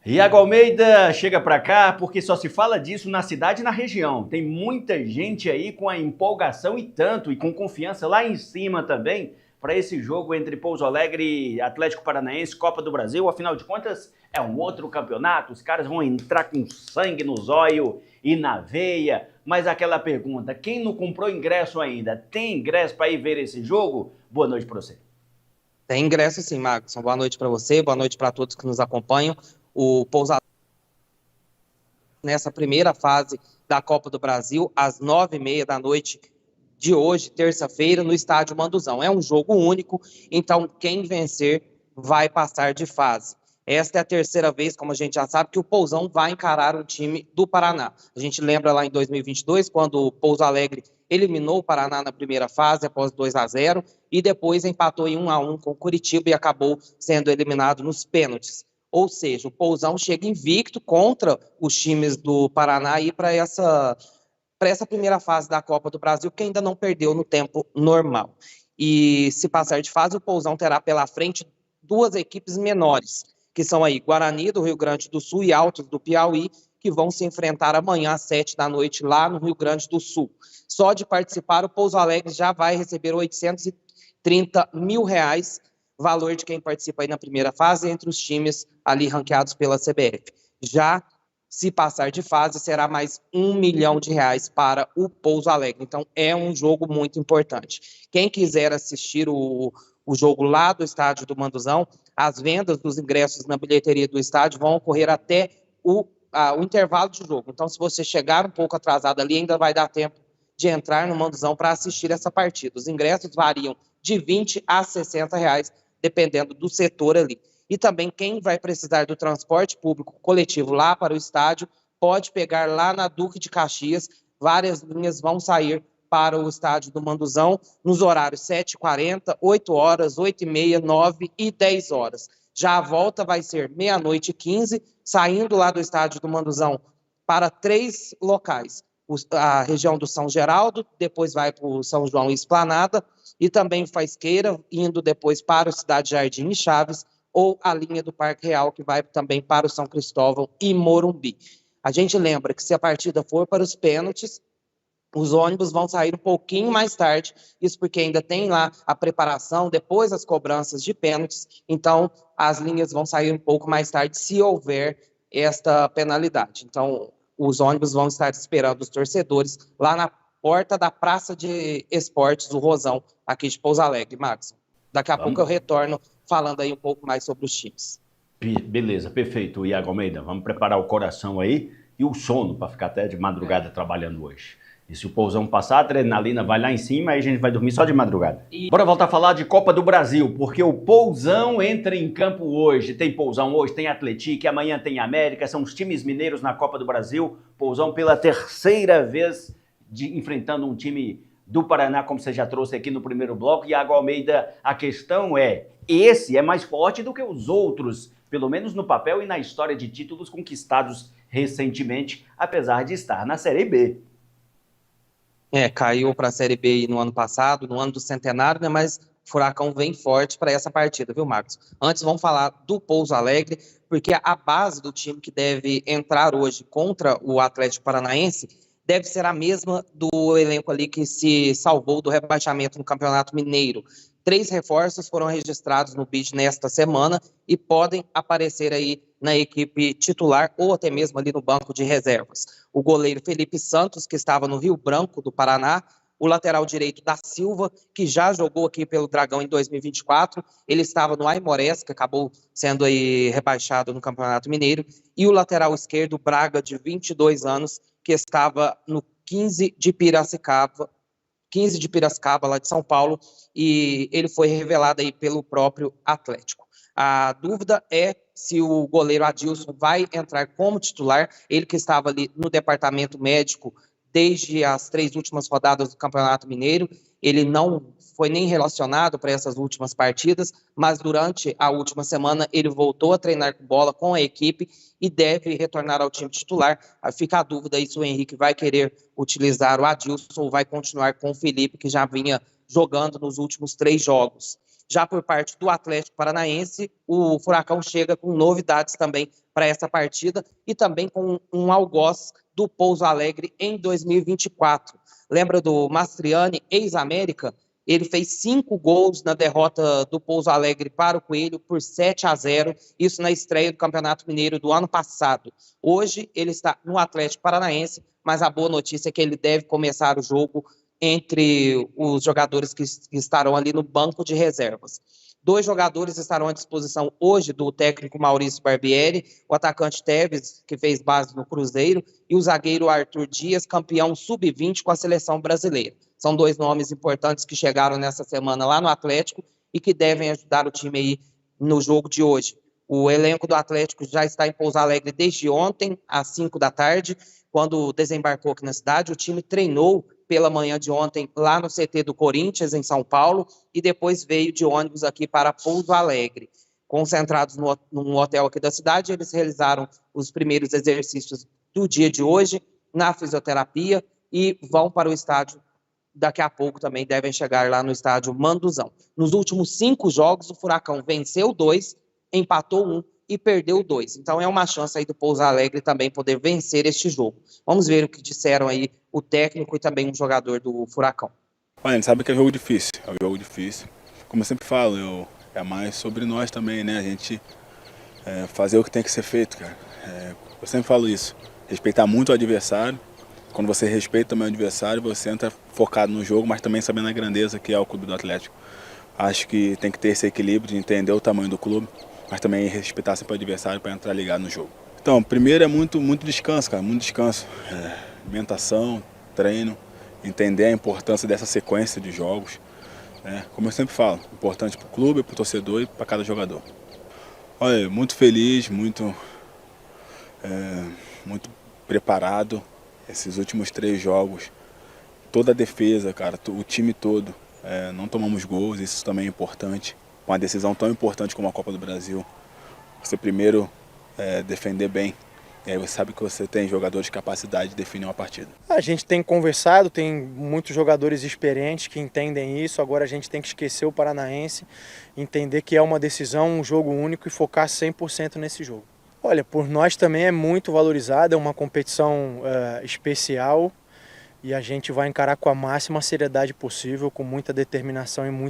Iago Almeida chega para cá porque só se fala disso na cidade e na região. Tem muita gente aí com a empolgação e tanto, e com confiança lá em cima também, para esse jogo entre Pouso Alegre e Atlético Paranaense, Copa do Brasil. Afinal de contas, é um outro campeonato, os caras vão entrar com sangue no zóio e na veia. Mas aquela pergunta, quem não comprou ingresso ainda, tem ingresso para ir ver esse jogo? Boa noite para você. Tem ingresso sim, Marcos. Boa noite para você, boa noite para todos que nos acompanham. O Pouso Alegre, nessa primeira fase da Copa do Brasil, às 9h30 da noite de hoje, terça-feira, no estádio Manduzão. É um jogo único, então quem vencer vai passar de fase. Esta é a terceira vez, como a gente já sabe, que o Pousão vai encarar o time do Paraná. A gente lembra lá em 2022, quando o Pouso Alegre eliminou o Paraná na primeira fase, após 2-0, e depois empatou em 1-1 com o Curitiba e acabou sendo eliminado nos pênaltis. Ou seja, o Pousão chega invicto contra os times do Paraná e para essa primeira fase da Copa do Brasil, que ainda não perdeu no tempo normal. E se passar de fase, o Pousão terá pela frente duas equipes menores, que são aí Guarani do Rio Grande do Sul e Altos do Piauí, que vão se enfrentar amanhã às 7 da noite lá no Rio Grande do Sul. Só de participar, o Pouso Alegre já vai receber R$830 mil, valor de quem participa aí na primeira fase, entre os times ali ranqueados pela CBF. Já se passar de fase, será mais R$1 milhão para o Pouso Alegre. Então, é um jogo muito importante. Quem quiser assistir o jogo lá do estádio do Manduzão, as vendas dos ingressos na bilheteria do estádio vão ocorrer até o intervalo de jogo. Então, se você chegar um pouco atrasado ali, ainda vai dar tempo de entrar no Manduzão para assistir essa partida. Os ingressos variam de R$20 a R$60, dependendo do setor ali. E também quem vai precisar do transporte público coletivo lá para o estádio, pode pegar lá na Duque de Caxias. Várias linhas vão sair para o estádio do Manduzão nos horários 7h40, 8h, 8h30, 9h e 10h. Já a volta vai ser 00h15, saindo lá do estádio do Manduzão para 3 locais. A região do São Geraldo, depois vai para o São João e Esplanada, e também Faisqueira, indo depois para o Cidade Jardim e Chaves, ou a linha do Parque Real, que vai também para o São Cristóvão e Morumbi. A gente lembra que se a partida for para os pênaltis, os ônibus vão sair um pouquinho mais tarde, isso porque ainda tem lá a preparação, depois as cobranças de pênaltis, então as linhas vão sair um pouco mais tarde, se houver esta penalidade. Então, os ônibus vão estar esperando os torcedores lá na porta da Praça de Esportes, o Rosão, aqui de Pouso Alegre, Max. Daqui a pouco eu retorno falando aí um pouco mais sobre os times. Beleza, perfeito, Iago Almeida. Vamos preparar o coração aí e o sono para ficar até de madrugada trabalhando hoje. E se o Pousão passar, a adrenalina vai lá em cima, aí a gente vai dormir só de madrugada. Bora voltar a falar de Copa do Brasil, porque o Pousão entra em campo hoje. Tem Pousão hoje, tem Atlético, amanhã tem América, são os times mineiros na Copa do Brasil. Pousão pela terceira vez enfrentando um time do Paraná, como você já trouxe aqui no primeiro bloco. Iago Almeida, a questão é, esse é mais forte do que os outros, pelo menos no papel e na história de títulos conquistados recentemente, apesar de estar na Série B. Caiu para a Série B no ano passado, no ano do centenário, né? Mas o Furacão vem forte para essa partida, viu, Marcos? Antes vamos falar do Pouso Alegre, porque a base do time que deve entrar hoje contra o Atlético Paranaense deve ser a mesma do elenco ali que se salvou do rebaixamento no Campeonato Mineiro. 3 reforços foram registrados no BID nesta semana e podem aparecer aí na equipe titular ou até mesmo ali no banco de reservas. O goleiro Felipe Santos, que estava no Rio Branco do Paraná, o lateral direito da Silva, que já jogou aqui pelo Dragão em 2024, ele estava no Aimorés, que acabou sendo aí rebaixado no Campeonato Mineiro, e o lateral esquerdo Braga, de 22 anos, que estava no 15 de Piracicaba, lá de São Paulo, e ele foi revelado aí pelo próprio Atlético. A dúvida é se o goleiro Adilson vai entrar como titular, ele que estava ali no departamento médico desde as 3 últimas rodadas do Campeonato Mineiro. Ele não foi nem relacionado para essas últimas partidas, mas durante a última semana ele voltou a treinar com bola com a equipe e deve retornar ao time titular. Fica a dúvida aí se o Henrique vai querer utilizar o Adilson ou vai continuar com o Felipe, que já vinha jogando nos últimos 3 jogos. Já por parte do Atlético Paranaense, o Furacão chega com novidades também para essa partida e também com um algoz do Pouso Alegre em 2024. Lembra do Mastriani, ex-América? Ele fez 5 gols na derrota do Pouso Alegre para o Coelho por 7-0, isso na estreia do Campeonato Mineiro do ano passado. Hoje ele está no Atlético Paranaense, mas a boa notícia é que ele deve começar o jogo entre os jogadores que estarão ali no banco de reservas. 2 jogadores estarão à disposição hoje do técnico Maurício Barbieri, o atacante Tevez, que fez base no Cruzeiro, e o zagueiro Arthur Dias, campeão sub-20 com a seleção brasileira. São 2 nomes importantes que chegaram nessa semana lá no Atlético e que devem ajudar o time aí no jogo de hoje. O elenco do Atlético já está em Pouso Alegre desde ontem, às 5 da tarde, quando desembarcou aqui na cidade. O time treinou pela manhã de ontem lá no CT do Corinthians, em São Paulo, e depois veio de ônibus aqui para Pouso Alegre. Concentrados num hotel aqui da cidade, eles realizaram os primeiros exercícios do dia de hoje na fisioterapia e vão para o estádio. Daqui a pouco também devem chegar lá no estádio Manduzão. Nos últimos 5 jogos, o Furacão venceu 2, empatou 1 e perdeu 2. Então é uma chance aí do Pouso Alegre também poder vencer este jogo. Vamos ver o que disseram aí o técnico e também um jogador do Furacão. Olha, a gente sabe que é jogo difícil, Como eu sempre falo, é mais sobre nós também, né? A gente fazer o que tem que ser feito, cara. Eu sempre falo isso, respeitar muito o adversário. Quando você respeita também o adversário, você entra focado no jogo, mas também sabendo a grandeza que é o clube do Atlético. Acho que tem que ter esse equilíbrio de entender o tamanho do clube, mas também respeitar sempre o adversário para entrar ligado no jogo. Então, primeiro é muito descanso, cara, muito descanso. Alimentação, treino, entender a importância dessa sequência de jogos. Como eu sempre falo, importante para o clube, para o torcedor e para cada jogador. Olha, muito feliz, muito preparado. Esses últimos 3 jogos, toda a defesa, cara, o time todo, não tomamos gols, isso também é importante. Uma decisão tão importante como a Copa do Brasil, você primeiro defender bem, e aí você sabe que você tem jogadores de capacidade de definir uma partida. A gente tem conversado, tem muitos jogadores experientes que entendem isso, agora a gente tem que esquecer o Paranaense, entender que é uma decisão, um jogo único e focar 100% nesse jogo. Olha, por nós também é muito valorizada, é uma competição especial e a gente vai encarar com a máxima seriedade possível, com muita determinação e muito